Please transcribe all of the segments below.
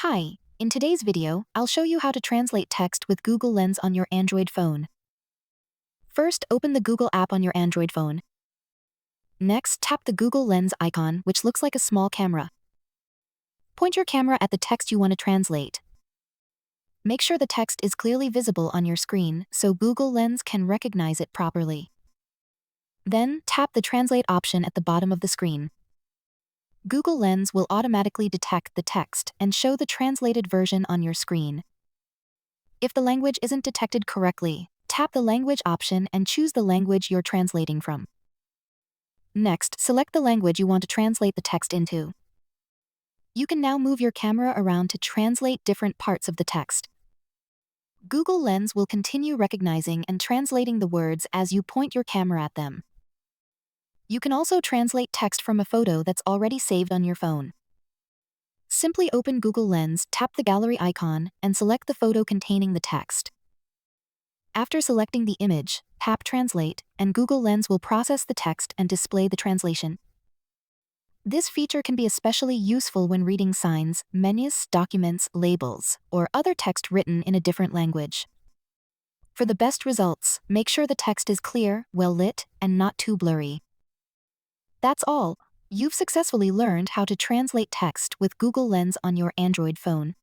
Hi, in today's video, I'll show you how to translate text with Google Lens on your Android phone. First, open the Google app on your Android phone. Next, tap the Google Lens icon, which looks like a small camera. Point your camera at the text you want to translate. Make sure the text is clearly visible on your screen so Google Lens can recognize it properly. Then, tap the Translate option at the bottom of the screen. Google Lens will automatically detect the text and show the translated version on your screen. If the language isn't detected correctly, tap the language option and choose the language you're translating from. Next, select the language you want to translate the text into. You can now move your camera around to translate different parts of the text. Google Lens will continue recognizing and translating the words as you point your camera at them. You can also translate text from a photo that's already saved on your phone. Simply open Google Lens, tap the gallery icon, and select the photo containing the text. After selecting the image, tap Translate, and Google Lens will process the text and display the translation. This feature can be especially useful when reading signs, menus, documents, labels, or other text written in a different language. For the best results, make sure the text is clear, well lit, and not too blurry. That's all. You've successfully learned how to translate text with Google Lens on your Android phone.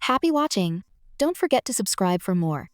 Happy watching! Don't forget to subscribe for more.